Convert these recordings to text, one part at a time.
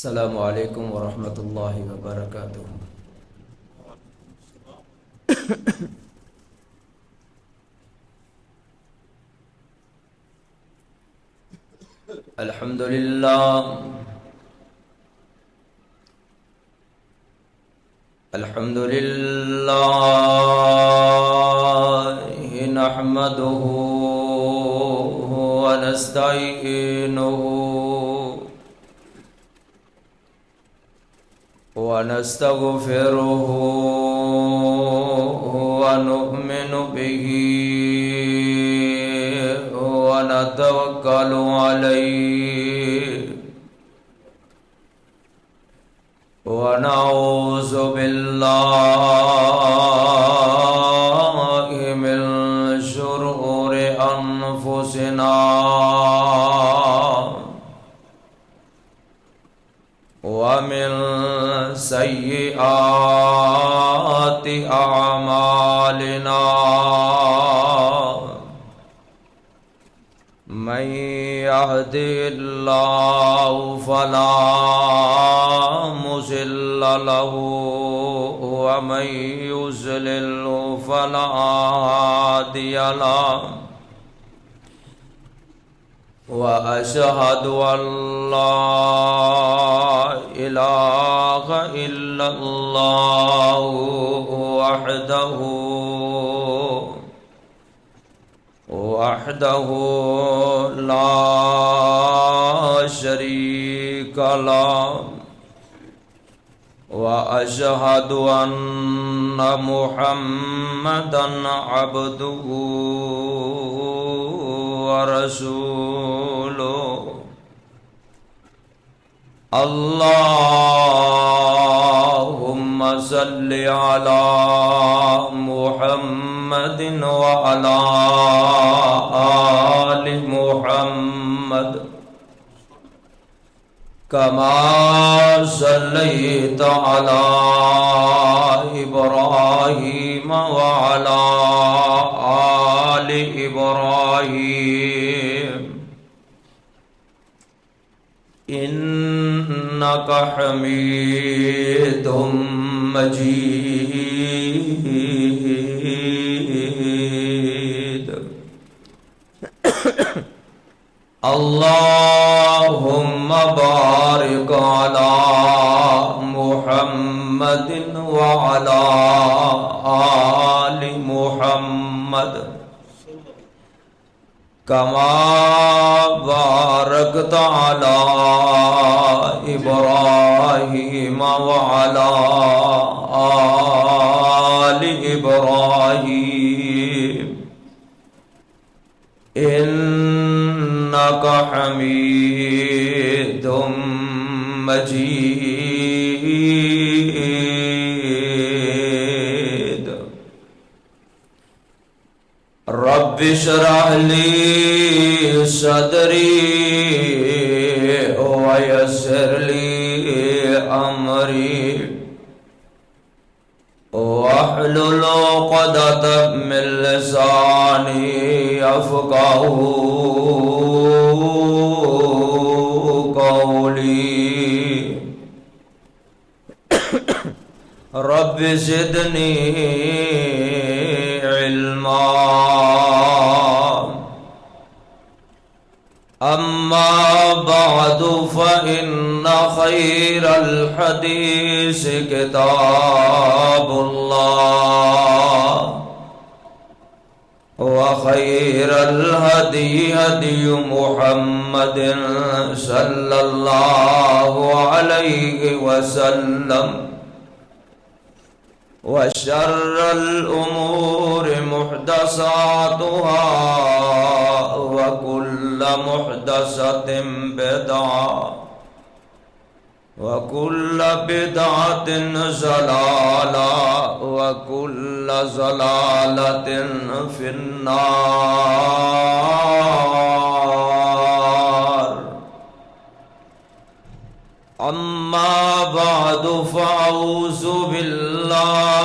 السلام علیکم ورحمۃ اللہ وبرکاتہ۔ الحمد للہ الحمد للہ نحمده ونستعینه ونستغفره ونؤمن به ونتوكل عليه ونعوذ بالله من شرور أنفسنا ومن سيئات أعمالنا من يهده الله فلا مضل له ومن يضلل فلا هادي له وأشهد أن لا إله إلا الله وحده لا شريك له وأشهد أن محمدًا عبده ورسوله اللهم صل على محمد وعلى آل محمد كما صليت على إبراهيم وعلى آل إبراهيم إنك حميد مجيد اللهم بارك على محمد وعلى آل محمد كما باركت على إبراهيم وعلى آل إبراهيم إنك حميد مجيد رب اشرح لي صدري ويسر لي أمري واحلل عقدة من لساني يفقهوا قولي رب زدني علما أما بعد فإن خير الحديث كتاب الله وخير الهدي هدي محمد صلى الله عليه وسلم وشر الأمور محدثاتها وكل محدثة بدعة وكل بدعة ضلالة وكل ضلالة في النار أما بعد فأعوذ بالله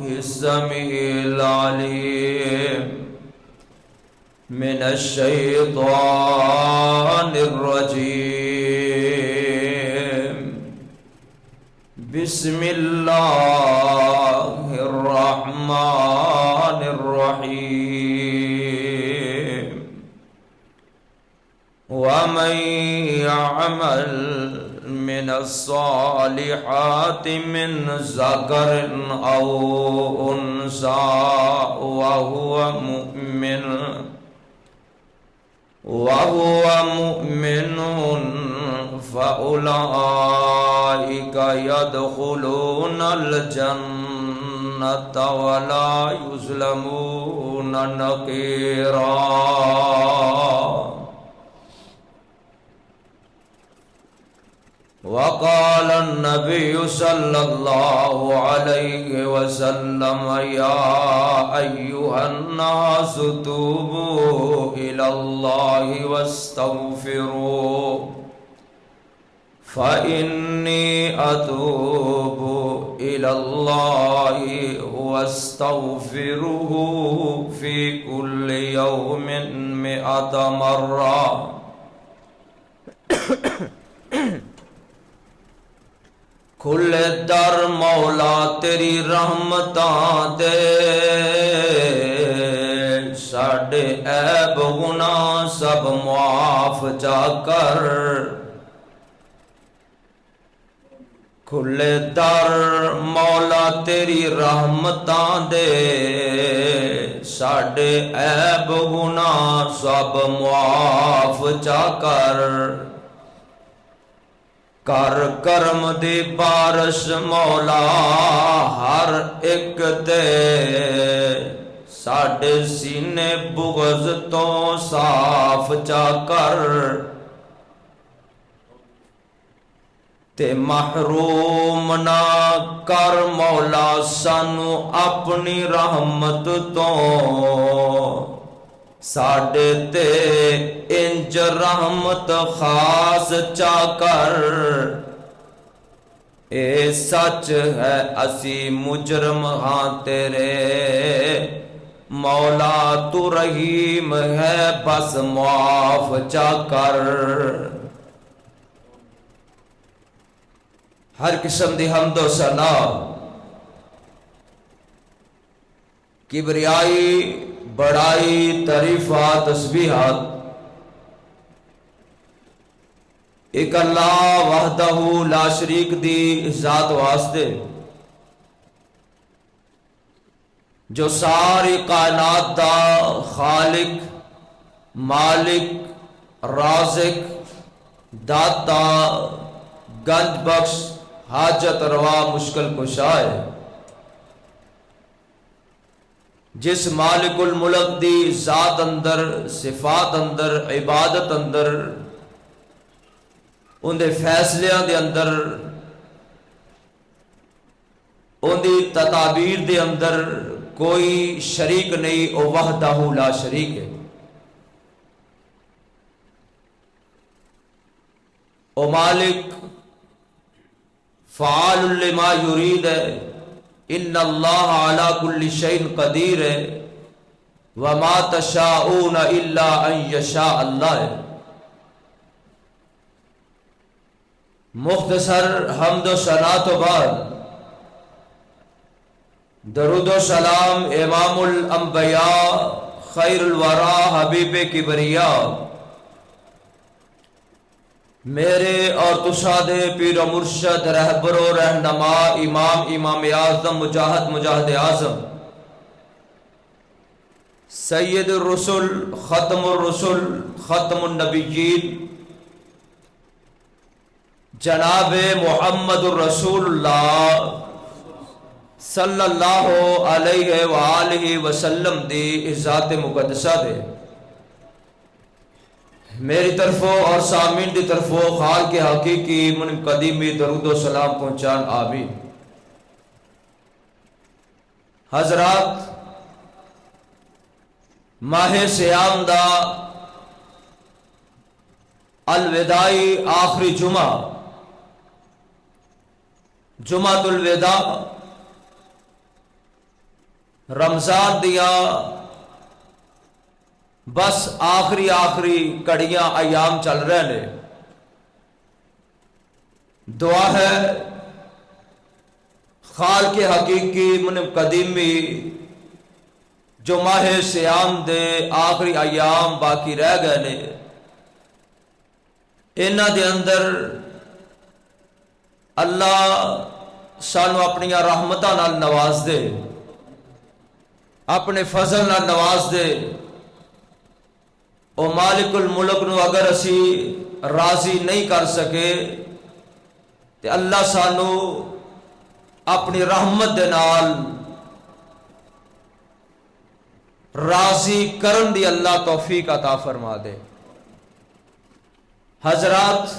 السميع العليم من الشيطان الرجيم بسم اللہ الرحمن الرحیم ومن يعمل من الصالحات من ذكر أو أنثى وهو مؤمن فأولئك يدخلون الجنة ولا يظلمون نقيرا. وقال النبي صلى الله عليه وسلم يا أيها الناس توبوا إلى الله واستغفروا فإني أتوب إلى الله واستغفره في كل يوم 100 مرة. کھلے در مولا تیری رحمتاں دے ساڈے عیب گناہ سب معاف جا کر. کھلے در مولا تیری رحمتاں دے ساڈے عیب گناہ سب معاف جا کر. کر کرم دی بارش مولا ہر ایک تے ساڈے سینے بغض تو صاف چا کر. تے محروم نہ کر مولا سانو اپنی رحمت تو ساڈے تے انج رحمت خاص چا کر. اے سچ ہے اسی مجرم ہاں تیرے مولا تو رحیم ہے بس معاف چا کر. ہر قسم دی حمد و ثنا کبریائی بڑائی تعریفات تسبیحات ایک اللہ وحدہ لا شریک دی ذات واسطے جو ساری کائنات دا خالق مالک رازق داتا گنج بخش حاجت روا مشکل کشا ہے. جس مالک الملک دی ذات اندر صفات اندر عبادت اندر ان دے فیصلیاں دے اندر ان دی تدابیر دے اندر کوئی شریک نہیں. او وحدہ لا شریک ہے. او مالک فعال لما یرید ہے. ان اللہ علی کل شیء قدیر ہے. وما تشاءون الا ان یشاء اللہ ہے. مختصر حمد و ثنا تو بعد درود و سلام امام الانبیاء خیر الورا حبیب کبریا میرے اور تشادے پیر و مرشد رہبر و رہنما امام اعظم مجاہد اعظم سید الرسل ختم الرسل ختم النبیین جناب محمد الرسول اللہ صلی اللہ علیہ وآلہ وسلم دی ذات مقدسہ دے میری طرفوں اور سامعین دی طرفوں خال کے حقیقی من قدیمی درود و سلام پہنچان آمین. حضرات ماہ سیام دا الوداعی آخری جمعۃ الوداع رمضان دیا بس آخری کڑیاں ایام چل رہے ہیں. دعا ہے خالق حقیقی منم قدیمی جو ماہ سیام دے آخری ایام باقی رہ گئے نے، انہاں دے اندر اللہ سانو اپنی رحمتاں نال نواز دے، اپنے فضل نال نواز دے۔ او مالک الملک نو اگر اسی راضی نہیں کر سکے تے اللہ سانو اپنی رحمت دے نال راضی کرن دی اللہ توفیق عطا فرما دے۔ حضرات،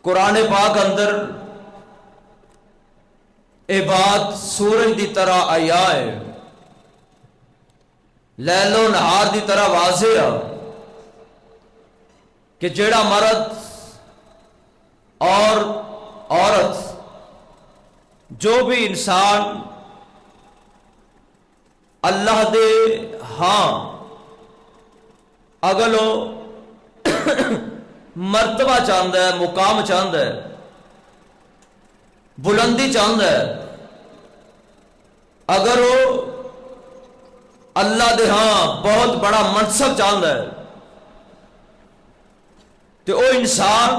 قرآن پاک اندر اے بات سورج دی طرح آیا ہے، لیل و نہار دی طرح واضح ہے کہ جیڑا مرد اور عورت، جو بھی انسان اللہ دے ہاں اگلو مرتبہ چاہتا ہے، مقام چاہتا ہے، بلندی چاہتا ہے، اگر وہ اللہ دے ہاں بہت بڑا منصب چاہتا ہے تو وہ انسان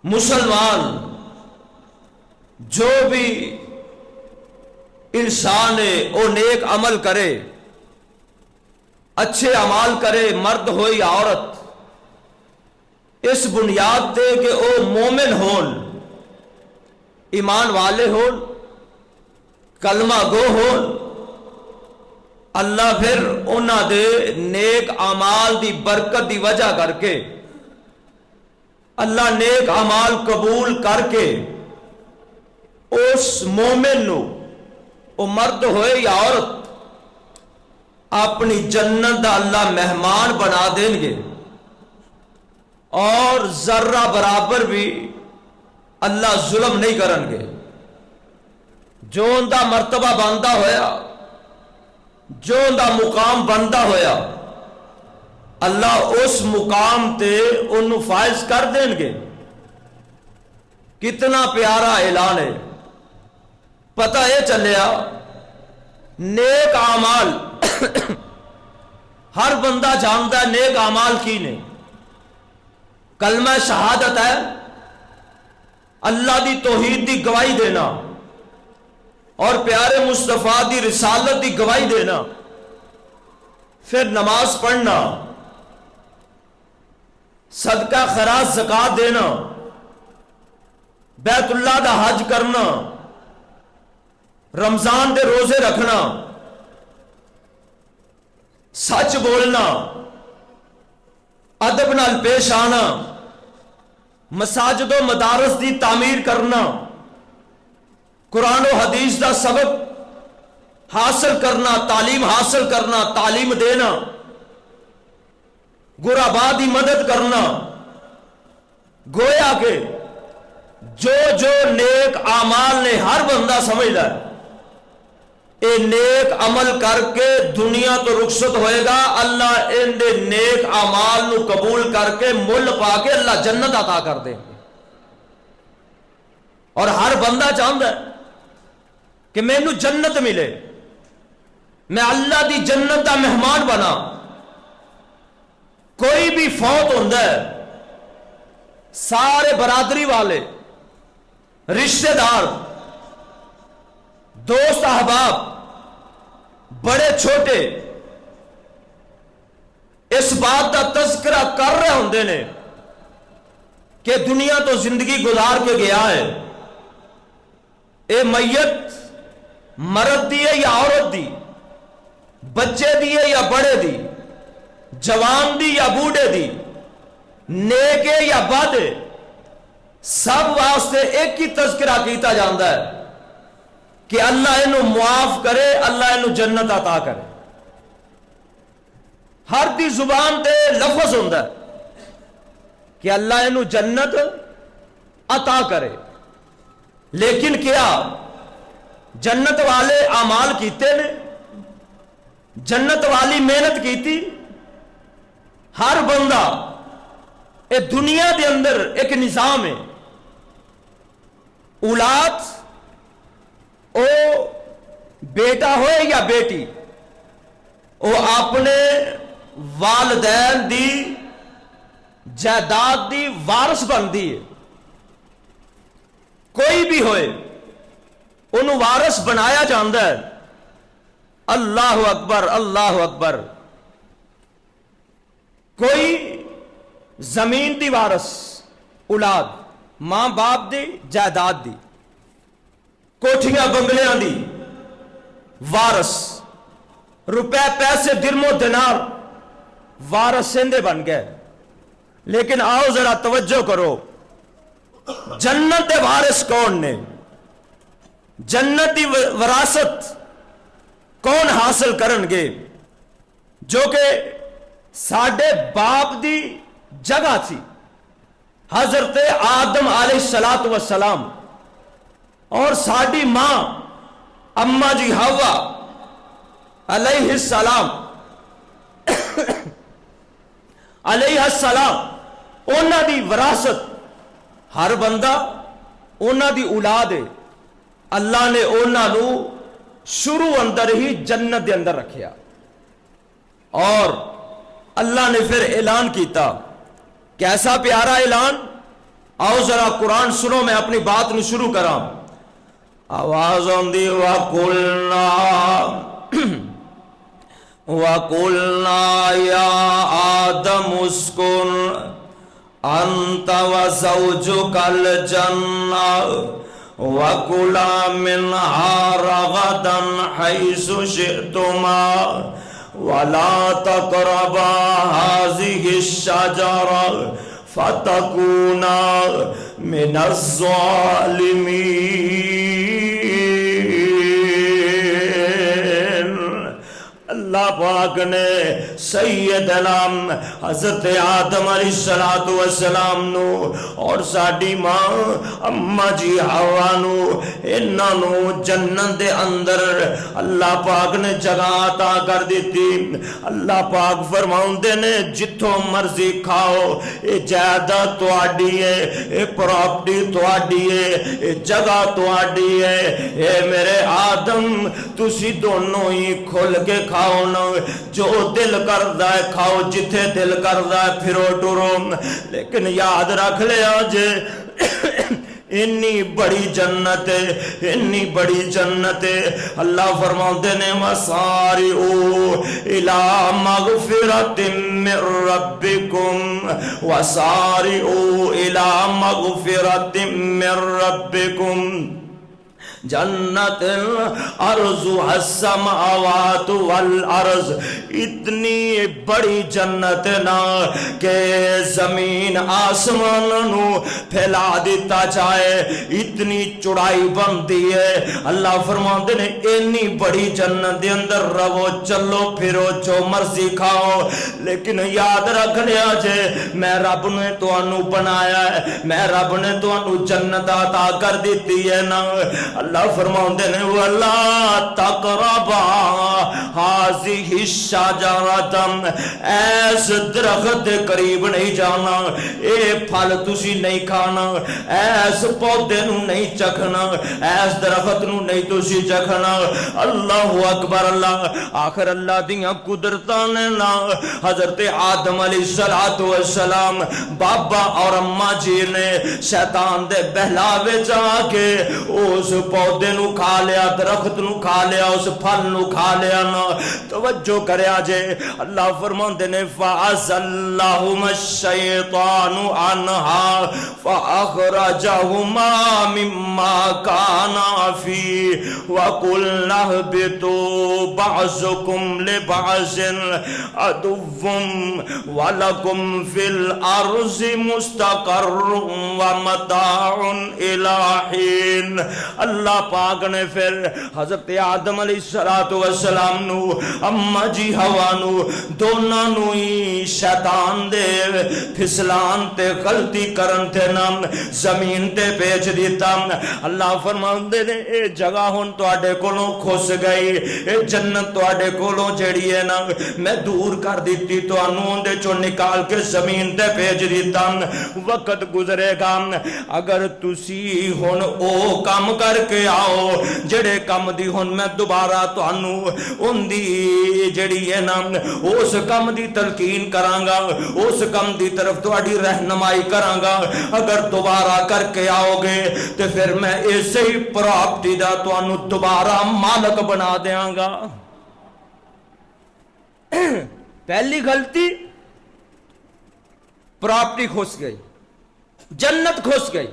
مسلمان جو بھی انسان ہے وہ نیک عمل کرے، اچھے اعمال کرے، مرد ہو یا عورت، اس بنیاد تے کہ وہ مومن ہون، ایمان والے ہون، کلمہ گو ہون، اللہ پھر انہاں دے نیک اعمال دی برکت دی وجہ کر کے اللہ نیک اعمال قبول کر کے اس مومن نو، وہ مرد ہوئے یا عورت، اپنی جنت دا اللہ مہمان بنا دیں گے، اور ذرہ برابر بھی اللہ ظلم نہیں کرن گے۔ جو ان دا مرتبہ بنتا ہویا، جو ان دا مقام بنتا ہویا، اللہ اس مقام تے انہوں فائز کر دیں گے۔ کتنا پیارا اعلان ہے۔ پتہ یہ چلیا نیک اعمال ہر بندہ جانتا ہے نیک اعمال کی نے۔ کلمہ شہادت ہے، اللہ دی توحید دی گواہی دینا اور پیارے مصطفیٰ دی رسالت دی گواہی دینا، پھر نماز پڑھنا، صدقہ خیرات زکات دینا، بیت اللہ دا حج کرنا، رمضان دے روزے رکھنا، سچ بولنا، ادب نال پیش آنا، مساجد و مدارس دی تعمیر کرنا، قرآن و حدیث دا سبق حاصل کرنا، تعلیم حاصل کرنا، تعلیم دینا، غرباء دی مدد کرنا۔ گویا کہ جو جو نیک اعمال نے ہر بندہ سمجھدا ہے اے نیک عمل کر کے دنیا تو رخصت ہوئے گا، اللہ ان دے نیک اعمال نو قبول کر کے مل پا کے اللہ جنت عطا کر دے۔ اور ہر بندہ چاہتا ہے کہ میں نو جنت ملے، میں اللہ دی جنت دا مہمان بنا۔ کوئی بھی فوت ہوتا ہے، سارے برادری والے، رشتہ دار، دوست احباب، بڑے چھوٹے، اس بات کا تذکرہ کر رہے ہوندے نے کہ دنیا تو زندگی گزار کے گیا ہے، اے میت مرد دی ہے یا عورت دی، بچے دی ہے یا بڑے دی، جوان دی یا بوڑھے دی، نیک ہے یا بد ہے، سب واسطے ایک ہی تذکرہ کیتا جاندہ ہے کہ اللہ انہوں معاف کرے، اللہ انہوں جنت عطا کرے۔ ہر دی زبان تے لفظ ہوندہ ہے کہ اللہ انہوں جنت عطا کرے، لیکن کیا جنت والے اعمال کیتے نے؟ جنت والی محنت کیتی؟ ہر بندہ اے دنیا دے اندر ایک نظام ہے، اولاد او بیٹا ہوئے یا بیٹی او اپنے والدین دی جائیداد دی وارث بندی ہے. کوئی بھی ہوئے انہوں وارث بنایا جاندہ ہے. اللہ اکبر اللہ اکبر. کوئی زمین دی وارث اولاد، ماں باپ دی جائیداد دی، کوٹھیاں بنگلیاں دی وارث، روپے پیسے درم و دینار وارث سندے بن گئے. لیکن آؤ ذرا توجہ کرو، جنت دے وارث کون نے؟ جنت دی وراثت کون حاصل کرن گے؟ جو کہ ساڈے باپ دی جگہ تھی. حضرت آدم علیہ السلام اور ساڈی ماں اما جی حوا علیہ السلام انہاں دی وراثت، ہر بندہ انہاں دی اولاد ہے. اللہ نے انہاں نو شروع اندر ہی جنت دے اندر رکھیا اور اللہ نے پھر اعلان کیتا. کیسا پیارا اعلان. آؤ ذرا قرآن سنو، میں اپنی بات نو شروع کراں. آواز آندی وَقُلْنَا يَا آدَمُ اسْكُنْ أَنْتَ وَزَوْجُكَ الْجَنَّةَ وَكُلَا مِنْهَا رَغَدًا حَيْثُ شِئْتُمَا وَلَا تَقْرَبَا هَٰذِهِ الشَّجَرَةَ فَتَكُونَا مِنَ الظَّالِمِينَ. اللہ پاک نے سیدنا حضرت آدم علیہ السلام نو اور ساڈی ماں اما جی حوا نو انہاں نو جنت دے اندر اللہ پاک نے جگہ عطا کر دیتی. اللہ پاک فرماؤندے نے جتھوں مرضی کھاؤ، اے جائیداد تہاڈی ہے، اے پراپرٹی تہاڈی ہے، اے جگہ تہاڈی ہے. اے میرے آدم تسی دونوں ہی کھل کے کھاؤ نا، جو دل کردہ ہے کھاؤ، جتھے دل کردہ ہے پھرو ٹرو. لیکن یاد رکھ لیا جے انی بڑی جنت ہے، انی بڑی جنت ہے. اللہ فرماتے نے وَسَارِعُوا إِلَىٰ مَغْفِرَةٍ مِّن رَّبِّكُمْ وَسَارِعُوا إِلَىٰ مَغْفِرَةٍ مِّن رَّبِّكُمْ جنت ارضها السماوات والارض. اتنی بڑی جنت نا کہ زمین آسمان نو پھیلا دیتا چاہے، اتنی چڑائی بنتی ہے. اللہ فرماتے نے اتنی بڑی جنت دے اندر رہو، چلو پھرو، جو مرضی کھاؤ. لیکن یاد رکھ لیا جے میں رب نے تانوں بنایا ہے، میں رب نے تانوں جنت عطا کر دیتی ہے نا. اللہ فرماؤندے نے وَلَا تَقْرَبَا هَٰذِهِ الشَّجَرَةَ، ایس درخت دے قریب نہیں جانا، اے پھل تسی نہیں کھانا، ایس پودے نو نہیں چکھنا، ایس درخت نو نہیں تسی چکھنا. اللہ اکبر. اللہ آخر اللہ دیاں قدرتاں نے نا حضرت آدم علیہ السلام بابا اور اماں جی نے شیطان دے بہلاوے جا کے اس پودے نو کھا لیا، درخت نو کھا لیا، اس پھل نو کھا لیا نا. توجہ کریا جے اللہ فرماندے نے فَأَزَلَّهُمَا الشَّيْطَانُ عَنْهَا فَأَخْرَجَهُمَا مِمَّا كَانَا فِيهِ وَقُلْنَا اهْبِطُوا بَعْضُكُمْ لِبَعْضٍ عَدُوٌّ وَلَكُمْ فِي الْأَرْضِ مُسْتَقَرٌّ وَمَتَاعٌ إِلَىٰ حِينٍ. اللہ پاک نے پھر حضرت آدم علیہ السلام نو اما جی حوا نو دونوں نو ہی شیطان دے پھسلان تے غلطی کرن تے نام زمین تے بیچ دیتا. اللہ فرماندے نے اے جگہ ہن تواڈے کولوں کھس گئی, اے جنت تواڈے کولوں جیڑی ہے نا میں دور کر دیتی, تانوں اون دے چوں نکال کے زمین تے بھیج دیتا. وقت گزرے گا, اگر تسی ہن او کام کر کے آؤ جڑے کام دی ہن میں دوبارہ تانوں اون دی جڑی ہے نا اس کام دی تلقین کراں گا, اس کام دی طرف تہاڈی رہنمائی کراں گا. اگر دوبارہ کر کے آؤ گے تے پھر میں اسی ہی پراپرٹی دا تانوں دوبارہ مالک بنا دیاں گا. پہلی غلطی پراپرٹی کھس گئی, جنت کھس گئی.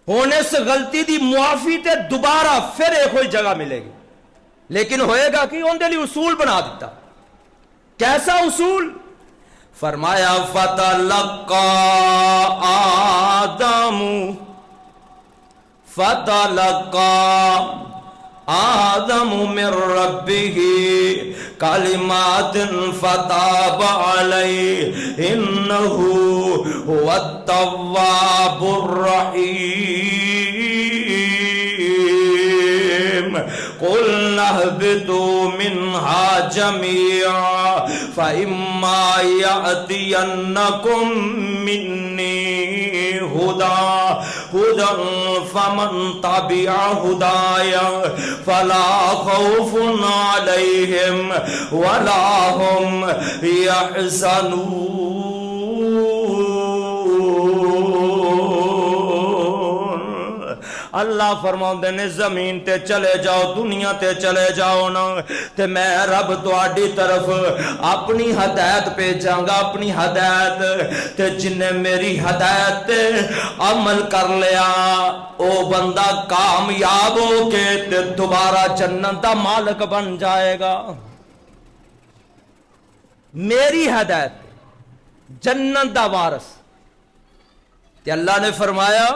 ہن اس غلطی دی معافی تے دوبارہ پھر ایک ہوئی جگہ ملے گی, لیکن ہوئے گا کہ ان دے لیے اصول بنا دیتا. کیسا اصول؟ فرمایا فتلقى آدم من ربه کلمات فتاب علیہ انہ هو التواب الرحیم. قلنا اهبطوا منها جميعا فإما يأتينكم مني هدى فمن تبع هدايا فلا خوف عليهم ولا هم يحزنون. اللہ فرماؤندے نے زمین تے چلے جاؤ, دنیا تے چلے جاؤ نا, تے میں رب تواڈی طرف اپنی ہدایت بھیجاں گا, اپنی ہدایت تے جن نے میری ہدایت تے عمل کر لیا او بندہ کامیاب ہو کے تے دوبارہ جنت دا مالک بن جائے گا. میری ہدایت جنت دا وارث. تے اللہ نے فرمایا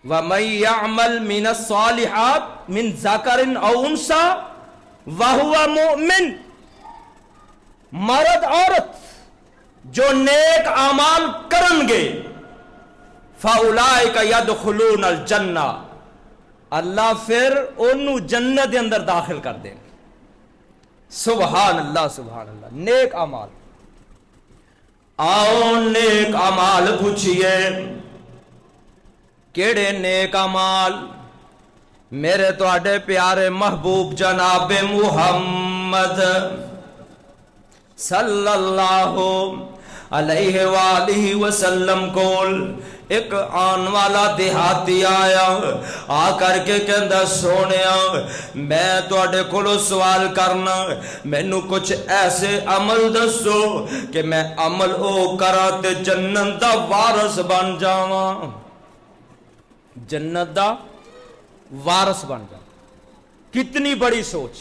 وَمَن يَعْمَلْ مِنَ الصَّالِحَاتِ مِنْ ذَكَرٍ أَوْ أُنْثَىٰ وَهُوَ مُؤْمِنٌ. مرد عورت جو نیک اعمال کرن گے فَأُولَٰئِكَ يَدْخُلُونَ الْجَنَّةَ, اللہ پھر انہوں جنت دے اندر داخل کر دیں گے. سبحان اللہ سبحان اللہ. نیک اعمال, آؤ نیک اعمال پوچھئے کیڑے نیک اعمال؟ میرے تواڈے پیارے محبوب جناب محمد صلی اللہ علیہ وآلہ وسلم کول ایک آن والا دیہاتی آیا, آ کر کے کہندا سونیا میں تواڈے کولوں سوال کرنا, مینوں کچھ ایسے عمل دسو کہ میں عمل او کراں تے جنت دا وارث بن جاواں. جنت دا وارث بن جا. کتنی بڑی سوچ.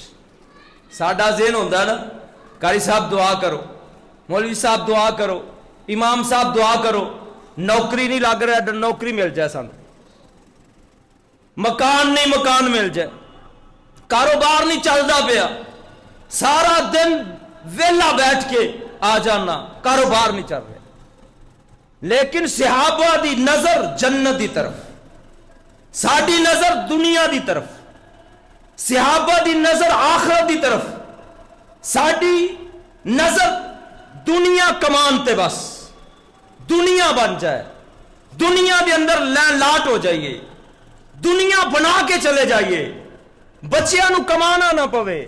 ساڈا ذہن ہوندا نا قاری صاحب دعا کرو, مولوی صاحب دعا کرو, امام صاحب دعا کرو, نوکری نہیں لگ رہا نوکری مل جائے, سانو مکان نہیں مکان مل جائے, کاروبار نہیں چلتا پیا, سارا دن ویلا بیٹھ کے آ جانا, کاروبار نہیں چل رہا. لیکن صحابہ دی نظر جنت دی طرف, ساڈی نظر دنیا دی طرف, صحابہ دی نظر آخرت دی طرف, ساڈی نظر دنیا کمان تے بس دنیا بن جائے, دنیا دے اندر لین لاٹ ہو جائیے, دنیا بنا کے چلے جائیے, بچیاں نو کمانا نہ پوے,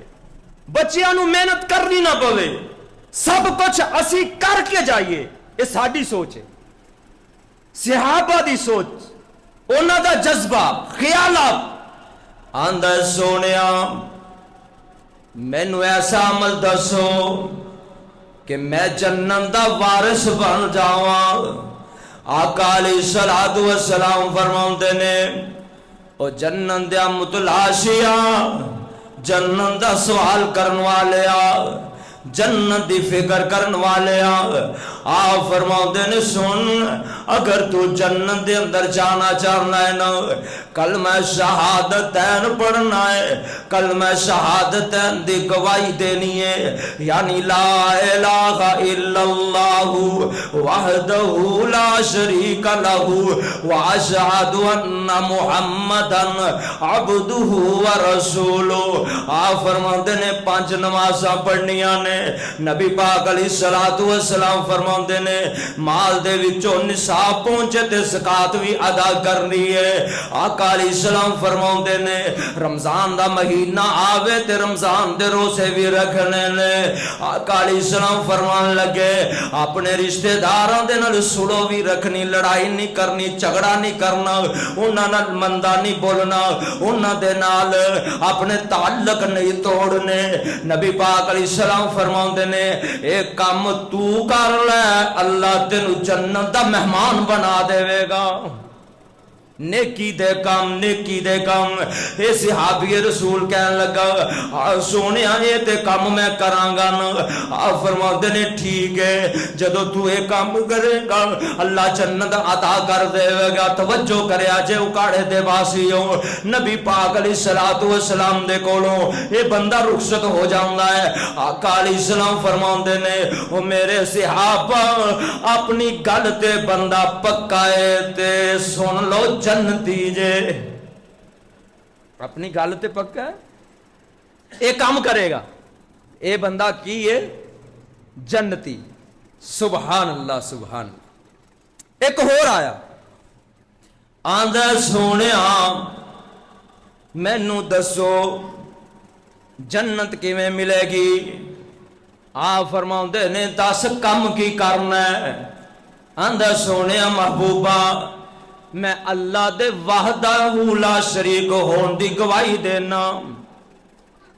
بچیاں نو محنت کرنی نہ پوے, سب کچھ اسی کر کے جائیے. یہ ساڈی سوچ ہے. صحابہ دی سوچ, انہاں دا جذبہ, خیالات, آندا سونیا مینوں ایسا عمل دسو کہ میں جنت دا وارث بن جاواں. آقا علیہ الصلوۃ والسلام فرماندے نے او جنت دے متلاشیا, جنت دا سوال کرن والے آ, جنت دی فکر کرن والے آ فرماؤندے نے سن, اگر تو جنت دے اندر جانا چاہنا ہے نا, کلمہ شہادتین پڑھنا ہے, کلمہ شہادت دی گواہی دینی ہے، یعنی لا الہ الا اللہ وحدہ لا شریک لہ واشہد ان محمدا عبدہ ورسولہ۔ آپ فرماندے نے 5 نمازاں پڑھنیاں نے۔ نبی پاک علیہ السلام فرماندے نے مال دے وچوں نصاب پہنچے تے زکات بھی ادا کرنی ہے۔ آقا علیہ السلام فرماندے نے رمضان دا مہینہ آوے تے رمضان دے روزے بھی رکھنے نے۔ آقا علیہ السلام فرمان لگے اپنے رشتہ داراں دے نال سلو بھی رکھنی، لڑائی نہیں کرنی، جھگڑا نہیں کرنا، انہاں نال مندا نہیں بولنا، انہاں دے نال اپنے تعلق نہیں توڑنے۔ نبی پاک علیہ السلام فرماندے نے ایک کام تو کر لے اللہ تینو جنت دا مہمان بنا دے گا۔ نیکی دے کام، نیکی دے کام۔ اے صحابی رسول کہنے لگا سونے یہ تے کام میں کرانگا نا۔ آپ فرماتے نے ٹھیک ہے، جدو تو ایک کام کرے گا اللہ جنت عطا کر دے گا۔ توجہ کرے آجے اکاڑے دے باسی ہو نبی پاک علیہ السلام دے کولوں اے بندہ رخصت ہو جاندہ ہے۔ آقا علیہ السلام فرماتے نے او میرے صحابہ اپنی گل تے بندہ پکائے تے سن لو جنتی جے، اپنی گل تے پکا ہے، اے کام کرے گا، اے بندہ کی ہے جنتی۔ سبحان اللہ سبحان اللہ۔ ایک اور آیا آندہ سونیا مینوں دسو جنت کیویں ملے گی؟ آپ فرماؤندے نے 10 کم کی کرنا ہے۔ آندہ سونیا محبوبہ میں اللہ دے وحدہ لا شریک ہون دی گواہی دینا،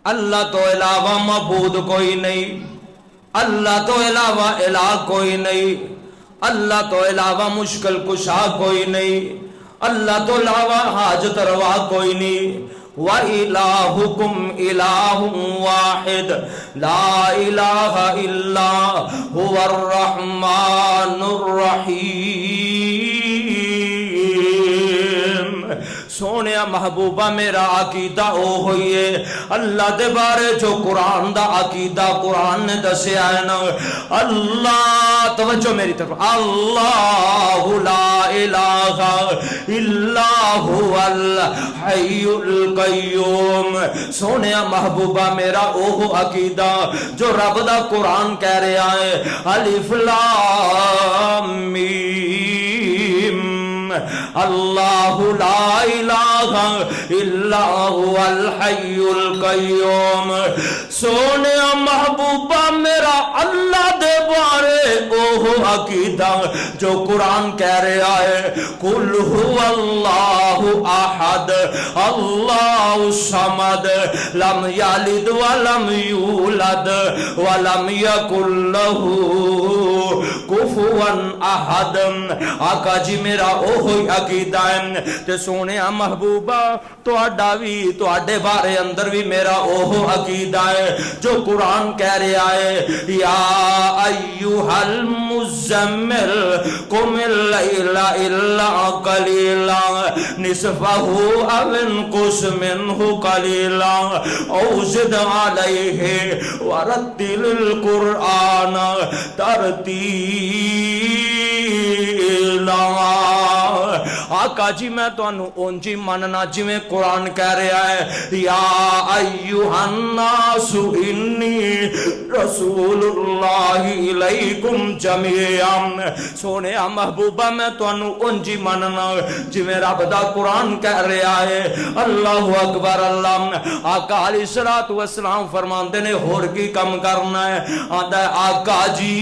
اللہ تو علاوہ معبود کوئی نہیں، اللہ تو علاوہ الہ کوئی نہیں، اللہ تو علاوہ مشکل کشا کوئی نہیں، اللہ تو علاوہ حاجت روا کوئی نہیں۔ وَإِلَٰهُكُمْ إِلَٰهٌ وَاحِدٌ لَا إِلَٰهَ إِلَّا هُوَ الرَّحْمَٰنُ الرَّحِيمُ۔ سونے محبوبہ میرا عقیدہ او ہوئی ہے اللہ دے بارے جو قرآن دا عقیدہ قرآن نے دسے آئے نا۔ اللہ توجہ میری طرف، اللہ لا الہ الا هو الحی القیوم۔ سونے محبوبہ میرا او عقیدہ جو رب دا قرآن کہہ رہا ہے الف لام میم اللہ لا الہ الا هو الحی القیوم۔ سونے محبوبہ میرا اللہ دے بارے اوہ عقیدہ جو قرآن کہہ رہا ہے قل هو اللہ احد اللہ الصمد لم یلد ولم یولد ولم یکن له کفوا احد۔ آقا جی میرا اوہ عقیدہ ہے تے سونے محبوبہ تہاڈا بھی تہاڈے بارے اندر بھی میرا اوہ عقیدہ ہے جو قرآن کہہ رہا ہے یا ایھا المزمل قم اللیل الا قلیلا نصفہ او انقص منہ قلیلا او زد علیہ ورتل القرآن ترتیلا۔ آقا جی میں تو انہوں اونجی مننا جی میں قرآن کہہ رہا ہے یا ایوہ الناس انی رسول اللہ علیکم جمیعا۔ سونے محبوبہ میں تو انہوں اونجی مننا جی میں رب دا قرآن کہہ رہا ہے اللہ اکبر اللہ۔ آقا علیہ السلام فرماندے نے ہور کی کم کرنا ہے؟ آدھا ہے آقا جی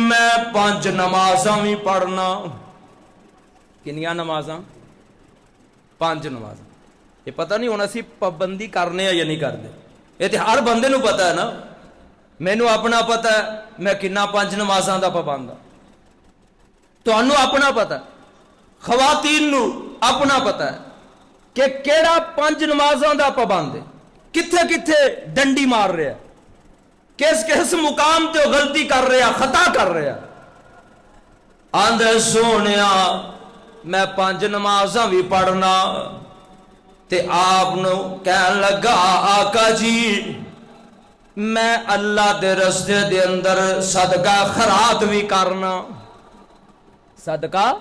میں 5 نمازاں بھی پڑھنا۔ کنیاں نمازاں؟ 5 نمازاں۔ یہ پتہ نہیں ہونا سی پابندی کرنے یا نہیں کرنے، یہ تو ہر بندے نو پتہ ہے نا۔ میں نو اپنا پتہ ہے میں کنا 5 نمازاں دا پابند ہاں، تو انو اپنا پتہ ہے، خواتین نو اپنا پتہ ہے کہ کیڑا 5 نمازاں دا پابند ہے، کتھے کتھے ڈنڈی مار رہا ہے، کس مقام تے غلطی کر رہا، خطا کر رہا۔ آندھے سونیا میں 5 نمازاں بھی پڑھنا، تے آپ نو کہن لگا آقا جی میں اللہ دے رستے دے اندر صدقہ خیرات بھی کرنا، صدقہ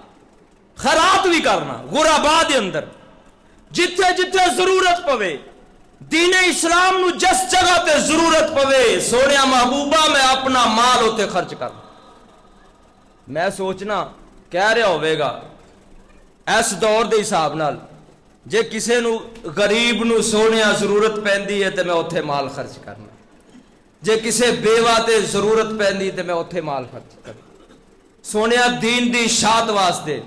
خیرات بھی کرنا غرباء دے اندر، جتھے جتھے ضرورت پوے، دین اسلام نو جس جگہ تے ضرورت پوے سونیا محبوبہ میں اپنا مال ہوتے خرچ کرنا۔ میں سوچنا کہہ رہا ہوئے گا اس دور دے حساب نال جے کسے نو غریب نو سونیا ضرورت پیندی ہے تے میں اوتھے مال خرچ کرنا، جے کسے بیوہ تے ضرورت پیندی تے میں اوتھے مال خرچ کرنا۔ سونیا دین دی اشاعت واسطے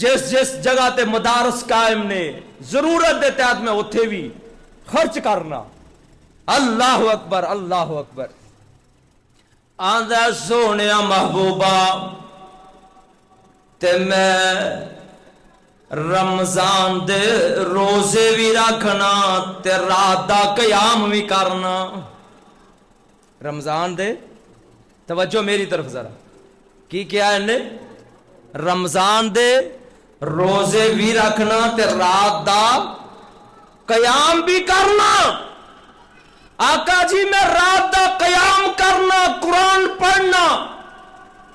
جس جس جگہ تے مدارس قائم نے ضرورت دے تحت میں اوتھے بھی خرچ کرنا۔ اللہ اکبر اللہ اکبر۔ آندا سونیا محبوبہ تے میں رمضان دے روزے بھی رکھنا تے رات دا قیام بھی کرنا۔ رمضان دے توجہ میری طرف ذرا کی کیا ہے، رمضان دے روزے بھی رکھنا تے رات دا قیام بھی کرنا۔ آقا جی میں رات دا قیام کرنا، قرآن پڑھنا،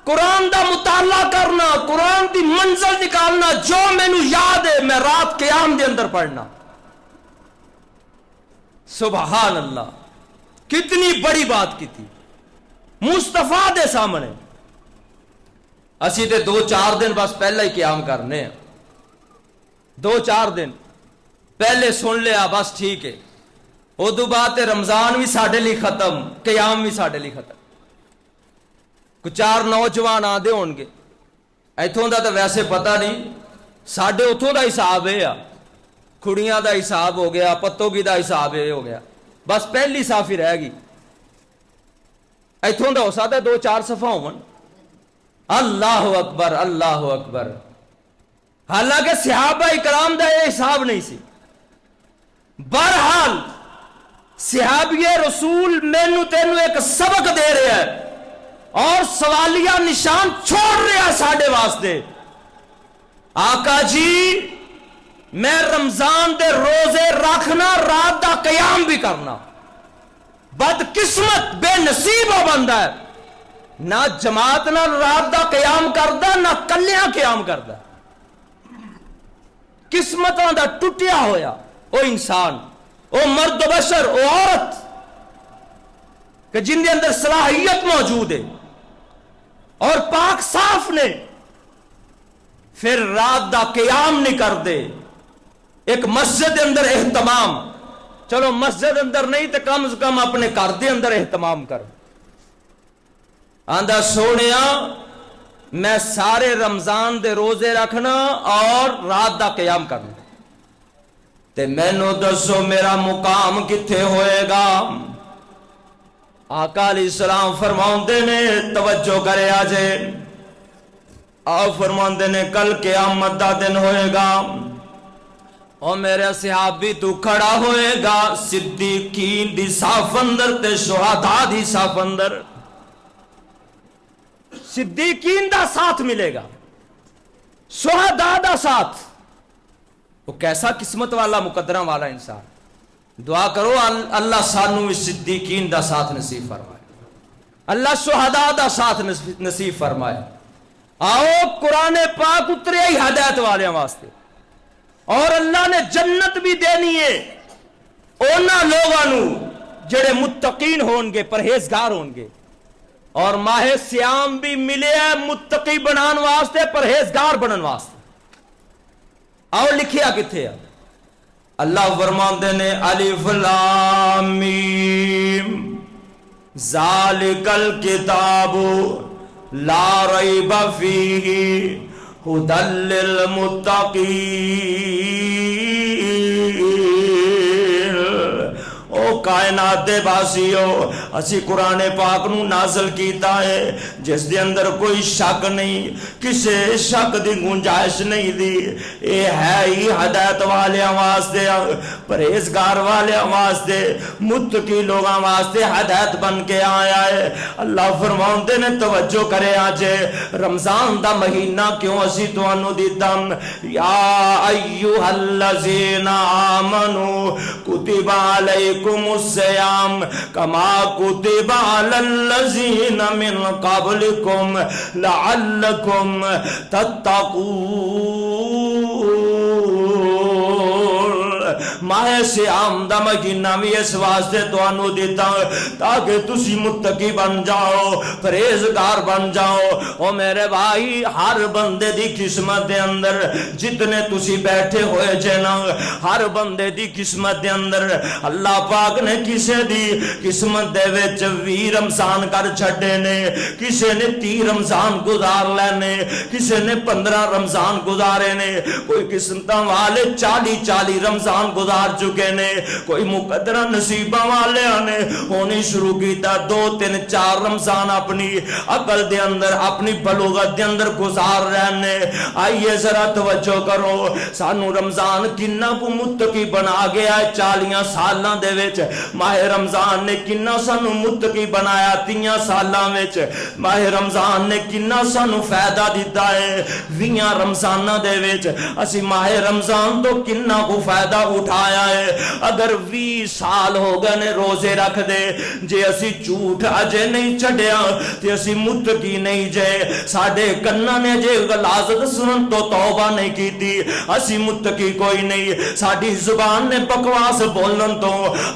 قرآن دا مطالعہ کرنا، قرآن دی منزل نکالنا، جو مینو یاد ہے میں رات قیام دے اندر پڑھنا۔ سبحان اللہ، کتنی بڑی بات کی تھی مصطفیٰ دے سامنے۔ اسی تے 2-4 دن بس پہلے ہی قیام کرنے ہیں، 2-4 دن پہلے سن لیا بس ٹھیک ہے، ادو بعد رمضان بھی ساڈے لیے ختم، قیام بھی ساڈے لیے ختم۔ کچھ 4 نوجوان آدھے ہون گے ایتھوں دا تو ویسے پتہ نہیں، ساڈے اتھوں دا حساب ہے، کھڑیاں دا حساب ہو گیا، پتوگی دا حساب ہے ہو گیا، بس پہلی صافی رہ گئی۔ ایتھوں دا ہو سکتا ہے 2-4 صفحہ ہون۔ اللہ اکبر اللہ اکبر۔ حالانکہ صحابہ اکرام دا یہ حساب نہیں سی۔ بہرحال صحابی رسول مینو تینو ایک سبق دے رہا ہے اور سوالیہ نشان چھوڑ رہا ہے ساڈے واسطے۔ آقا جی میں رمضان دے روزے رکھنا، رات دا قیام بھی کرنا۔ بد قسمت بے نصیب ہو بندہ ہے، نہ جماعت نہ رات دا قیام کردا، نہ کلیاں قیام کردا۔ قسمتاں دا ٹوٹیا ہویا او انسان، او مرد و بشر، او عورت کہ جن دے اندر صلاحیت موجود ہے اور پاک صاف نے، پھر رات دا قیام نہیں کر دے۔ ایک مسجد دے اندر اہتمام، چلو مسجد اندر نہیں تو کم از کم اپنے گھر دے اندر اہتمام کر۔ آندا سونیا میں سارے رمضان دے روزے رکھنا اور رات دا قیام کرنا، تے مینو دسو میرا مقام کتھے ہوئے گا؟ آقا علیہ السلام فرماؤندے نے، توجہ کرے آجے، آپ فرماؤندے نے کل قیامت دا دن ہوئے گا اور میرے صحابی تو کھڑا ہوئے گا صدیقین دی صاف اندر تے شہداء دی صاف اندر۔ صدیقین دا ساتھ ملے گا، شہداء دا ساتھ۔ وہ کیسا قسمت والا مقدرہ والا انسان۔ دعا کرو اللہ سانو اس صدیقین دا ساتھ نصیب فرمائے، اللہ شہداء دا ساتھ نصیب فرمائے۔ آؤ قرآن پاک اترے ہی ہدایت والے واسطے، اور اللہ نے جنت بھی دینی ہے اونا لوگانو جڑے متقین ہون گے، پرہیزگار ہون گے، اور ماہ سیام بھی ملے ہے متقی بنان واسطے، پرہیزگار بنن واسطے۔ آؤ لکھیا کتھے ہے؟ اللہ فرماندے نے الف لام میم ذالک الکتاب لا ریب فیہ ہدی للمتقین۔ او کائنات دے باسیو اسی قرآن پاک نو نازل کیتا ہے جس دے اندر کوئی شک نہیں، کسے شک دی گنجائش نہیں دی، اے ہے ہی ہدایت والے واسطے، پرہیزگار والے واسطے، متقی لوگاں واسطے ہدایت بن کے آیا ہے۔ اللہ فرماؤندے نے توجہ کرے آجے رمضان دا مہینہ کیوں اسی توانو دیتا، یا ایوہ الذین آمنوا کتب علیکم الصیام کما کتب علی الذین من قبلکم لعلکم تتقون۔ ماہ سیام دا مہینہ بھی اس واسطے توانو دیتا تاکہ تسی متقی بن جاؤ، پرہیزگار بن جاؤ۔ او میرے بھائی ہر بندے دی قسمت دے اندر جتنے تسی بیٹھے ہوئے جنا، ہر بندے دی قسمت دے اندر اللہ پاک نے کسے دی قسمت دے وچ 20 رمضان کر چھڑے نے، کسے نے 30 رمضان گزار لینے، کسے نے 15 رمضان گزارے نے، کوئی قسمتاں والے 40 رمضان گزار چکے نے، کوئی مقدرہ نصیبہ والے نے ہونی شروع کیتا 2 3 4 رمضان اپنی عقل دے اندر اپنی بلوغت دے اندر گزار رہنے۔ آئیے ذرا توجہ کرو سانو رمضان کنا کو متقی بنا گیا ہے 40 سالاں دے وچ، ماہ رمضان نے کنا سانو متقی بنایا 30 سالاں وچ، ماہ رمضان نے کنا سانو فائدہ دیتا ہے 20 رمضاناں دے وچ، اسی ماہ رمضان تو کنا کو فائدہ اٹھایا ہے۔ اگر 20 سال ہو گئے نے روزے رکھ دے جے اسی جھوٹ اجے نہیں چڑھیا تے اسی متقی نہیں جے، ساڈے کناں نے جے غلاظت سنن تو توبہ نہیں کیتی اسی متقی کوئی نہیں، ساڈی زبان نے بکواس بولن تو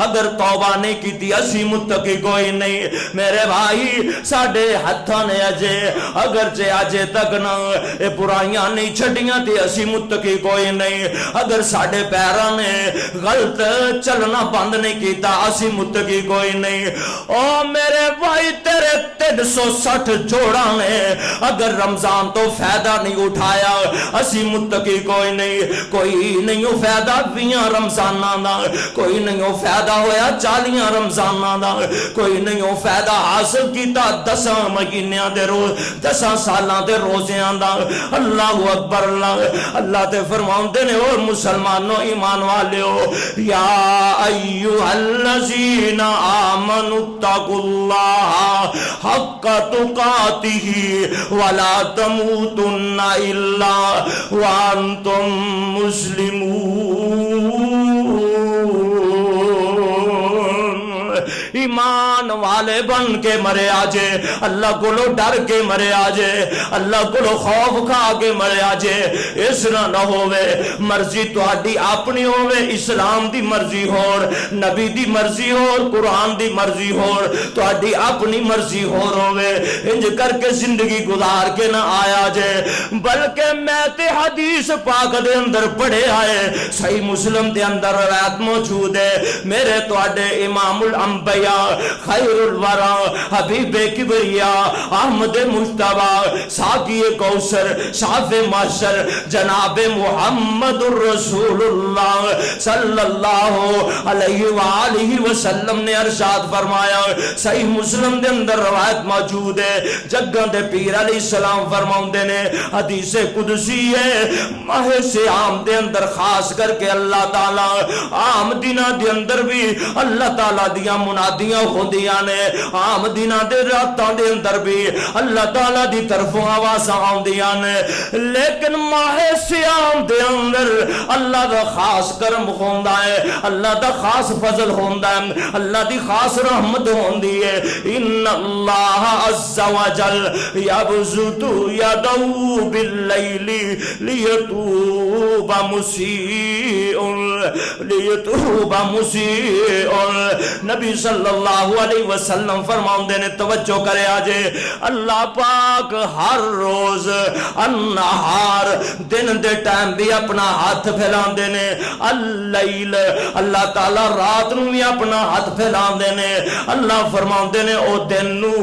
اگر توبہ نہیں کیتی اسی متقی کوئی نہیں۔ میرے بھائی ساڈے ہتھاں نے اجے اگر جے اجے تک نہ اے برائیاں نہیں چھڈیاں تے اسی متقی کوئی نہیں، اگر ساڈے پیراں نے غلط چلنا بند نہیں کیتا اسی متقی کوئی نہیں۔ او میرے بھائی تیرے 360 جوڑا نے اگر رمضان تو فائدہ نہیں اٹھایا اسی متقی کوئی نہیں، کوئی نہیں فائدہ 20 رمضاناں دا، کوئی نہیں فائدہ ہویا 40 رمضاناں دا، کوئی نہیں فائدہ حاصل کیتا 10 مہینیاں دے روز 10 سالاں دے روزیاں دا۔ اللہ اکبر، اللہ تے فرماؤندے نے او مسلمانوں ایمان والیو یا ایوہ الذین آمنوا اتقوا اللہ حق تقاتہ ولا تموتن الا وانتم مسلمون۔ ایمان والے بن کے مرے آجے، اللہ کو لو ڈر کے مرے آجے، اللہ کو لو خوف کھا کے مرے آجے، اس طرح نہ ہوئے مرضی تو آڈی اپنی ہوئے، اسلام دی مرضی ہور، نبی دی مرضی ہور، قرآن دی مرضی ہور، تو آڈی اپنی مرضی ہور ہوئے، انج کر کے زندگی گزار کے نہ آیا جے۔ بلکہ میں تے حدیث پاک دے اندر پڑھے آئے، صحیح مسلم دے اندر روایت موجود ہے، میرے تو آڈے امام الانبیاء خیر الورا حبیب کبریا احمد مجتبی ساقی کوثر شاف محشر جناب محمد الرسول اللہ صلی اللہ علیہ وآلہ وسلم نے ارشاد فرمایا، صحیح مسلم دے اندر روایت موجود ہے، جگہ دے پیر علیہ السلام فرماؤندے نے حدیث قدسی ہے، ماہ سیام دے اندر خاص کر کے اللہ تعالی عام دنہ دے اندر بھی اللہ تعالی دیا منادیاں ہوندیاں نے، عام دنہ دے راتاں دے اندر بھی اللہ تعالی دی طرفوں آوازاں آوندیاں نے، لیکن ماہ سیام دے اندر اللہ دا خاص کرم ہوندا ہے، اللہ دا خاص فضل ہوندا ہے، اللہ دی خاص رحمت ہوندی ہے۔ ان اللہ عز وجل یبسط یدہ باللیل لیتوب مسیء، نبی صلی اللہ علیہ علیہ وسلم فرماؤندے نے توجہ کرے آجے اللہ پاک ہر روز النہار دن دے ٹائم بھی اپنا ہاتھ پھیلاندے نے اللیل اللہ تعالی رات نو بھی اپنا ہاتھ پھیلاندے نے اللہ فرماؤندے نے او دن نو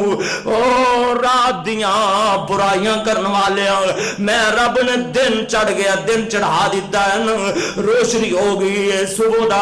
او رات دیاں برائیاں کرن والیاں میں رب نے دن چڑھ گیا دن چڑھا دیتا ہے روشنی ہو گئی ہے صبح دا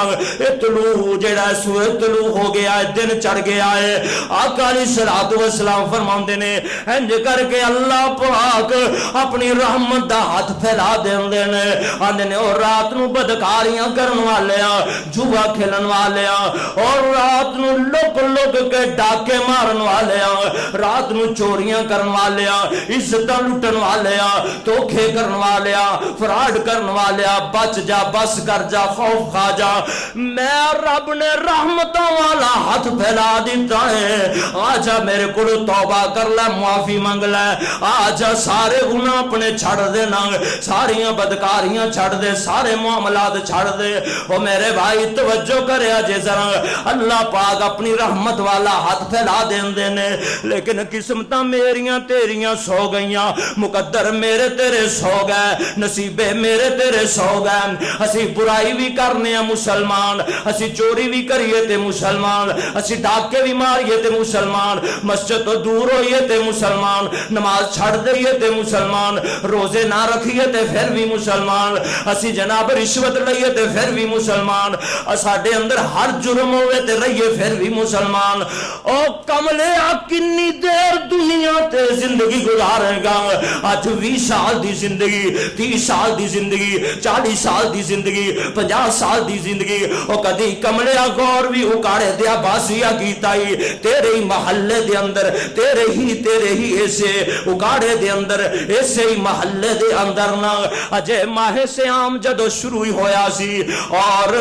طلوع جڑا سورج طلوع ہو گیا ہے دن چڑھ گیا ہے آقا علیہ الصلوۃ والسلام فرماندے نے انج کر کے اللہ پاک اپنی رحمت دا ہاتھ پھیلا دیندے نے آندے نے اور رات نو بدکاریاں کرن والیاں جوا کھیلن والیاں اور رات نو لک لک کے ڈاکے مارن والیاں رات نو چوریاں کرن والیاں عزتاں لٹن والیاں دھوکے کرن والیاں فراڈ کرن والیاں بچ جا بس کر جا خوف کھا جا میں رب نے رحمتوں والا ہاتھ پھیلا دیتا ہے آجا میرے کو توبہ کر لے معافی منگ لے آجا سارے گناہ اپنے چھڑ دینا ساریاں بدکاریاں چھڑ دے سارے معاملات چھڑ دے او میرے بھائی توجہ کرے آجے ذرا اللہ پاک اپنی رحمت والا ہاتھ پھیلا دین دینے لیکن قسمتاں میریاں تیریاں سو گئیاں مقدر میرے تیرے سو گئے نصیبے میرے تیرے سو گئے اسی برائی بھی کرنے ہیں مسلمان اسی چوری بھی کریے تے مسلمان اسی ڈاکے بھی ماریے تے مسلمان مسجد تو دور ہوئیے تے مسلمان نماز چھڑ دئیے تے مسلمان روزے نہ رکھیے تے پھر بھی مسلمان اسی جناب رشوت لئیے تے پھر بھی مسلمان اساڑے اندر ہر جرم ہوئے تے رہیے پھر بھی مسلمان او کملے کنی دیر دنیا تے زندگی گزارے گا آج 20 سال دی زندگی 30 سال دی زندگی 40 سال دی زندگی 50 سال دی زندگی او کدی کملے غور بھی اکاڑے دیا باسیا کیتا ہی تیرے ہی محلے دے اندر تیرے ہی ایسے اکاڑے دے اندر ایسے ہی محلے دے اندر نا اجے ماہ سیام جدو شروع ہویا سی اور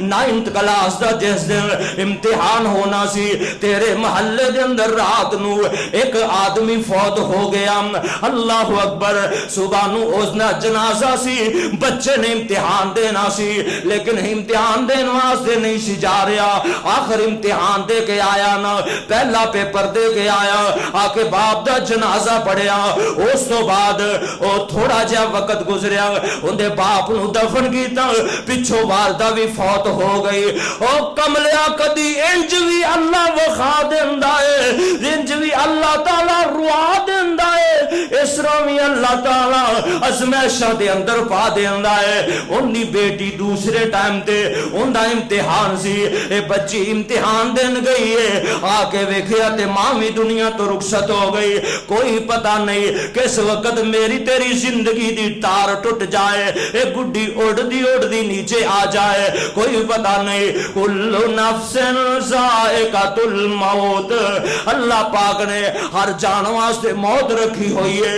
9th کلاس دا جس دن امتحان ہونا سی تیرے محلے دے اندر رات نو ایک آدمی فوت ہو گیا اللہ اکبر صبح نو اوزنا جنازہ سی بچے نے امتحان دینا سی لیکن امتحان دین واسطے نہیں سی جا رہا آخر امتحان دے کے آیا نا پہلا پیپر دے کے آیا آکے باپ دا جنازہ پڑھیا اس تو بعد او تھوڑا جا وقت گزریا اندے باپ نو دفن کیتا پچھو والدہ بھی فوت ہو گئی او کملیا کدی انج بھی اللہ وخا دیندہ ہے انج بھی اللہ تعالیٰ روا دیندہ ہے اس طرح بھی اللہ تعالیٰ ازمیشہ دے اندر پا دیندہ ہے انہی بیٹی دوسرے ٹائم تے اندہ امتحان سی اے بچی امتحان دین گئی ہے آکے ویکھیا تے مامی دنیا تو رخصت ہو گئی کوئی پتہ نہیں کس وقت میری تیری زندگی دی تار ٹوٹ جائے اے گڈی اڑ دی نیچے آ جائے کوئی پتہ نہیں کل نفس ذائقۃ الموت اللہ پاک نے ہر جان واسطے موت رکھی ہوئی ہے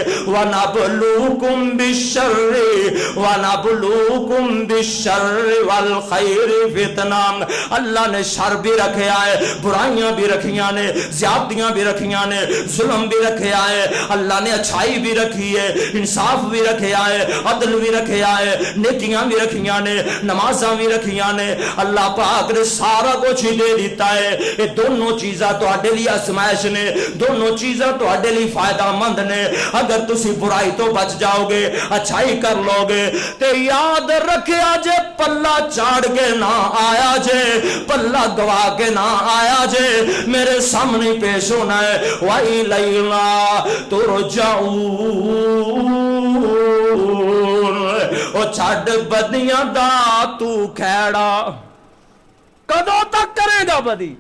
وَنَبْلُوكُمْ بِالشَّرِّ وَالْخَيْرِ فِتْنَةً اللہ نے شر بھی رکھیا ہے برائیاں بھی رکھیاں نے زیادتیاں بھی رکھیاں نے ظلم بھی رکھیا ہے اللہ نے اچھائی بھی رکھی ہے انصاف بھی رکھیا ہے عدل بھی رکھیا ہے نیکیاں بھی رکھیاں نے نمازاں بھی رکھیاں نے اللہ پاک نے سارا کچھ ہی دے دیتا ہے یہ دونوں چیزاں تو اڈے لی آزمائش نے دونوں چیزاں تو اڈے لی فائدہ مند نے اگر تسی برائی تو بچ جاؤ گے اچھائی کر لو گے تے یاد رکھیا جے پلہ چاڑ کے نہ آیا جے پلہ گوا کے نہ آیا جے میرے سامنے پیش ہونا ہے وَإِلَيْنَا تُرْجَعُونَ او چھڑ بدیاں دا تو کھیڑا کدوں تک کرے گا بدی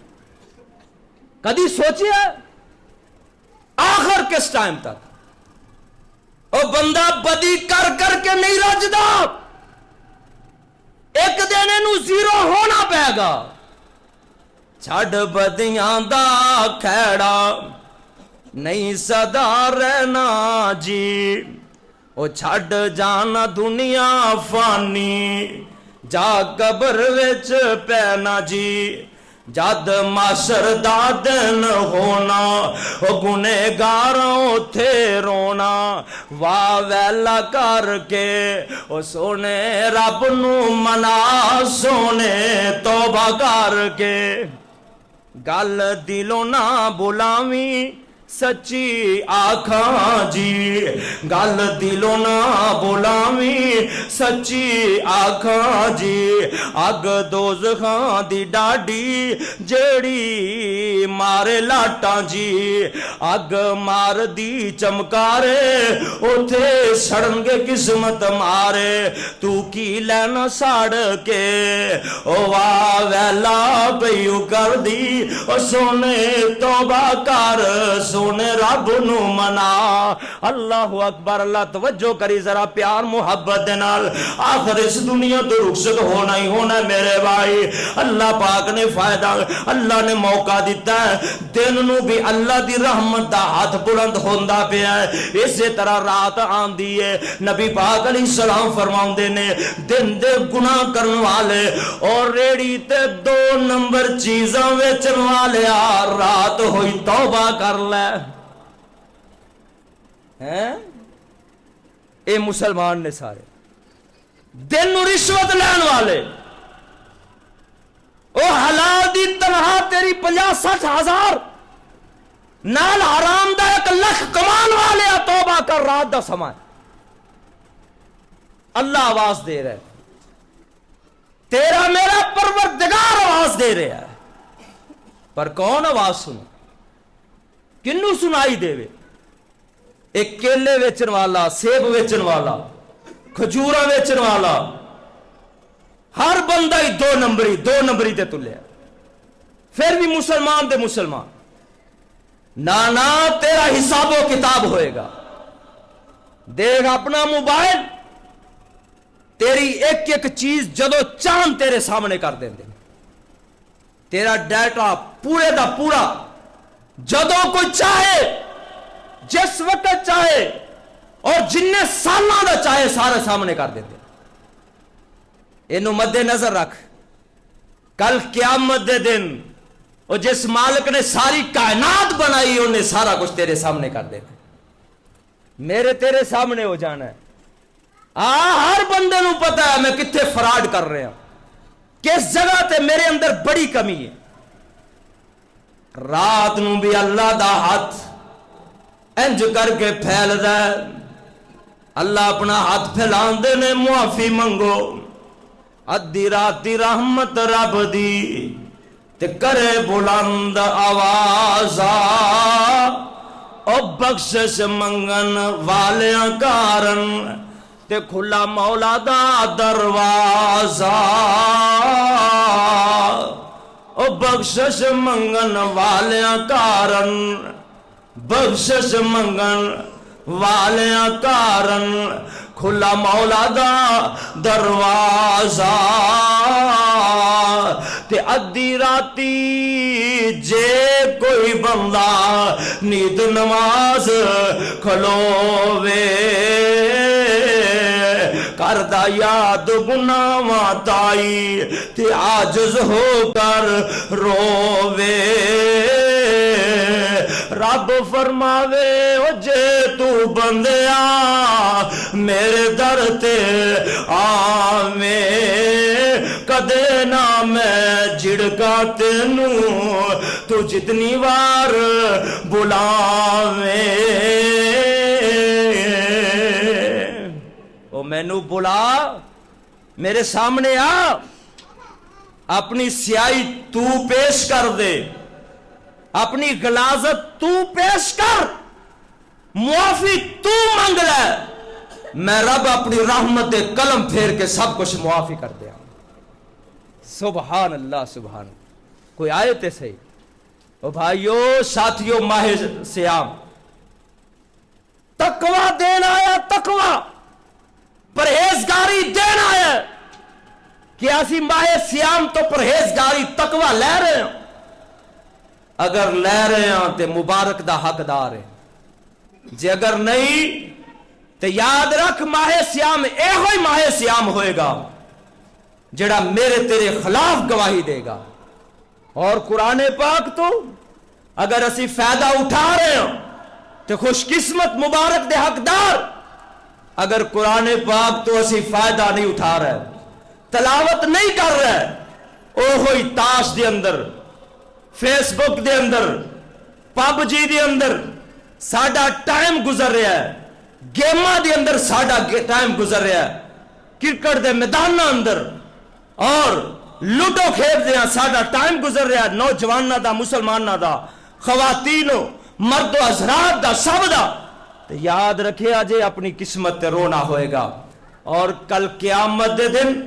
کدی سوچیا آخر کس ٹائم تک او بندہ بدی کر کر کے نہیں رجدا ایک دن انو زیرو ہونا پے گا چھڑ بدیاں دا کھیڑا نہیں صدا رہنا جی او چھڑ جانا دنیا فانی جا قبر وچ پینا جی جد معاشر دا دن ہونا او گنہگاراں تھے رونا واہ ویلا کر کے او سونے رب نو منا سونے توبہ کر کے گل دلوں نہ بلاویں سچی آکھاں جی، گل دلوں نہ بلاویں سچی آکھاں جی، اگ دوزخاں دی ڈاڈی جیڑی مارے لاٹاں جی، اگ مار دی چمکارے اوتھے سڑن گے قسمت مارے، تو کی لینا ساڑ کے او واہ ویلا پیو کر دی، او سونے توبہ کر سونے رب نو منا۔ اللہ اکبر، اللہ توجہ کری ذرا پیار محبت دے نال، آخر اس دنیا تو رخصت ہونا ہی ہونا ہے میرے بھائی۔ اللہ پاک نے فائدہ، اللہ نے موقع دیتا ہے، دن نو بھی اللہ دی رحمت دا ہاتھ بلند ہوندا پیا ہے، اسی طرح رات آندی ہے۔ نبی پاک علیہ السلام فرماؤندے نے دن دے گناہ کرن والے اور ریڑی تے 2 نمبر چیزاں ویچن والے رات ہوئی توبہ کر لے۔ اے مسلمان نے سارے دن نو رشوت لین والے، او حلال دی تنہا تیری 50-60 ہزار نال حرام دا 1 لاکھ کمان والے توبہ کر، رات دا سما اللہ آواز دے رہا ہے، تیرا میرا پروردگار آواز دے رہا ہے، پر کون آواز سنو، کنو سنائی دے وے؟ ایک کیلے ویچن والا، سیب ویچن والا، کھجورا ویچن والا، ہر بندہ ہی 2 نمبری تے تلیا، پھر بھی مسلمان دے مسلمان۔ نانا تیرا حساب و کتاب ہوئے گا، دیکھ اپنا موبائل، تیری ایک ایک چیز جدو چاند تیرے سامنے کر دیں دے، تیرا ڈیٹا پورے دا پورا جدو کوئی چاہے، جس وقت چاہے اور جننے سالہ دا چاہے سارے سامنے کر دیتے۔ انہوں مد نظر رکھ، کل قیامت دے دن اور جس مالک نے ساری کائنات بنائی انہیں سارا کچھ تیرے سامنے کر دیتے، میرے تیرے سامنے ہو جانا ہے۔ ہر بندے نو پتا ہے میں کتنے فراڈ کر رہے ہیں، کس جگہ تے میرے اندر بڑی کمی ہے۔ رات نو بھی اللہ دا ہاتھ انج کر کے پھیل دا ہے، اللہ اپنا ہاتھ پھیلان دے نے معافی منگو، ادھی رات دی رحمت رب دی تے کرے بلند آوازا، او بخشش منگن والیاں کارن تے کھلا مولا دا دروازہ، او بخشش منگن والیاں کارن، بخشش منگن والیاں کارن کھلا مولا دا دروازہ، تے ادھی راتی جے کوئی بندہ نیند نماز کھلووے، کردہ یاد گناواں تائی تے عاجز ہو کر رووے، رب فرماوے او جے تو بندیا میرے در تے آویں، کدے نہ میں جھڑکا تینوں تو جتنی وار بلاویں، او مینوں بلا، میرے سامنے آ، اپنی سیاہی تو پیش کر دے، اپنی غلاظت تو پیش کر، معافی تو مانگ لے، میں رب اپنی رحمت قلم پھیر کے سب کچھ معافی کر دیا۔ سبحان اللہ سبحان اللہ۔ کوئی آئے تے صحیح او بھائیو ساتھیو، ماہ سیام تقوی دین آیا، تقوی پرہیزگاری دین آیا، کہ اسی ماہ سیام تو پرہیزگاری تقوی لے رہے ہیں، اگر لے رہے ہیں تے مبارک دا حقدار ہے، جے اگر نہیں تو یاد رکھ ماہ سیام اے ہوئی ماہ سیام ہوئے گا جڑا میرے تیرے خلاف گواہی دے گا۔ اور قرآن پاک تو اگر اسی فائدہ اٹھا رہے ہیں تو خوش قسمت مبارک دے حقدار، اگر قرآن پاک تو اسی فائدہ نہیں اٹھا رہے، تلاوت نہیں کر رہے، او ہوئی تاش دے اندر فیس بک دے اندر پب جی دے اندر ساڈا ٹائم گزر رہا ہے، گیماں دے اندر ساڈا ٹائم گزر رہا ہے، کرکٹ دے میدان اندر اور لوڈو کھیل دے ساڈا ٹائم گزر رہا ہے، نوجواناں دا، مسلماناں دا، خواتینوں، مرد و حضرات دا، سب دا۔ تو یاد رکھے آجے اپنی قسمت تے رونا ہوئے گا، اور کل قیامت دے دن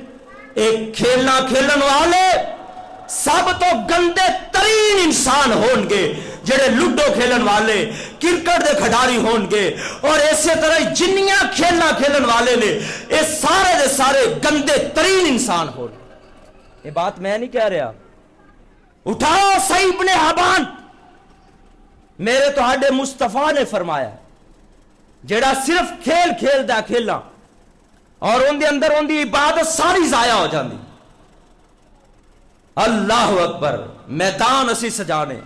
ایک کھیلنا کھیلن والے سب تو گندے ترین انسان ہون گے جڑے لوڈو کھیلن والے، کرکٹ دے کھڈاری ہون گے، اور اسی طرح جنیاں کھیلنا کھیلن والے نے یہ سارے دے سارے گندے ترین انسان ہون گے۔ یہ بات میں نہیں کہہ رہا، اٹھاؤ صحیح ابن حبان، میرے تو ہاڈے مصطفیٰ نے فرمایا جڑا صرف کھیل کھیل دا کھیلنا اور ان دے اندر ان دی عبادت ساری ضائع ہو جاندی۔ اللہ اکبر، میدان اسی سجانے،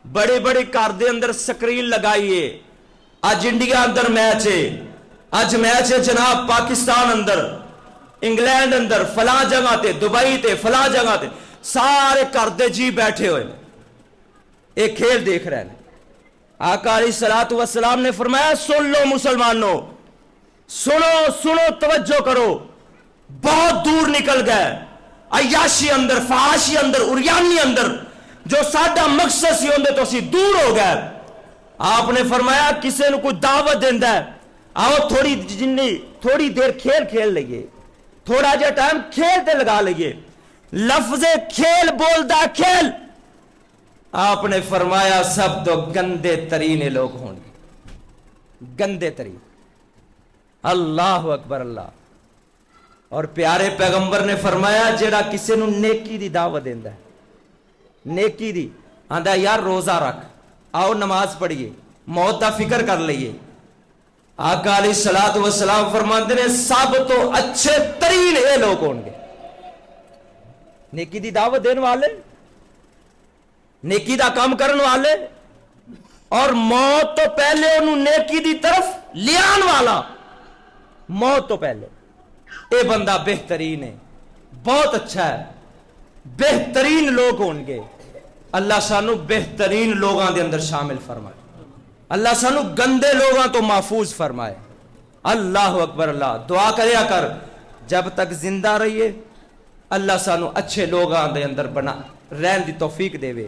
بڑے بڑے گھر دے اندر سکرین لگائیے، اج انڈیا اندر میچ ہے، اج میچ ہے جناب پاکستان اندر، انگلینڈ اندر، فلاں جگہ تے، دبئی تے، فلاں جگہ تے، سارے گھر دے جی بیٹھے ہوئے ایک کھیل دیکھ رہے ہیں۔ آقا علیہ الصلوۃ والسلام نے فرمایا سن لو مسلمانوں، سنو سنو، توجہ کرو، بہت دور نکل گئے عیاشی اندر، فحاشی اندر، اریانی اندر، جو ساڈا مقصد سی اندر تو اسی دور ہو گئے۔ آپ نے فرمایا کسی نے کوئی دعوت دیندا ہے، آؤ تھوڑی دیر کھیل کھیل لئیے، تھوڑا جا ٹائم کھیل تے لگا لئیے، لفظ کھیل بولدا کھیل۔ آپ نے فرمایا سب تو گندے ترین لوگ ہوں گے، گندے ترین۔ اللہ اکبر اللہ۔ اور پیارے پیغمبر نے فرمایا جڑا کسی نو نیکی دی دعوت دیندا ہے، نیکی دی، آندا یار روزہ رکھ، آؤ نماز پڑھیے، موت دا فکر کر لئیے۔ آقا علیہ الصلوۃ والسلام فرماتے ہیں سب تو اچھے ترین اے لوگ ہوں گے، نیکی دی دعوت دین والے، نیکی دا کام کرن والے، اور موت تو پہلے انہوں نیکی دی طرف لیان والا، موت تو پہلے۔ اے بندہ بہترین ہے، بہت اچھا ہے، بہترین لوگ ہون گے۔ اللہ سانو بہترین لوگاں دے اندر شامل فرمائے، اللہ سانو گندے لوگاں تو محفوظ فرمائے۔ اللہ اکبر اللہ۔ دعا کریا کر جب تک زندہ رہیے اللہ سانو اچھے لوگاں دے اندر بنا رہن دی توفیق دے وے،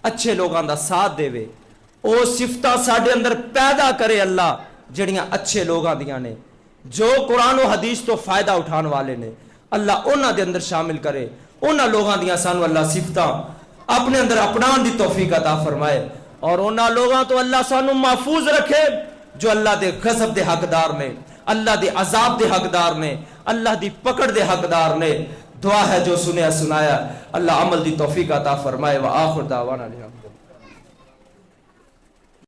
اچھے لوگاں دا ساتھ دے وے، او صفتہ ساڈے اندر پیدا کرے اللہ جڑیاں اچھے لوگاں دیاں نے، جو قرآن و حدیث تو فائدہ اٹھان والے نے، اللہ انہاں دے اندر شامل کرے، انہاں لوگاں دیاں سانو اللہ صفتاں اپنے اندر اپنان دی توفیق عطا فرمائے، اور انہاں لوگاں تو اللہ سانو محفوظ رکھے جو اللہ دے غضب دے حقدار نے، اللہ دے عذاب دے حقدار نے، اللہ دی پکڑ دے حقدار نے۔ دعا ہے جو سنیا سنایا، اللہ عمل دی توفیق عطا فرمائے۔ وآخر دعوانا الحمد۔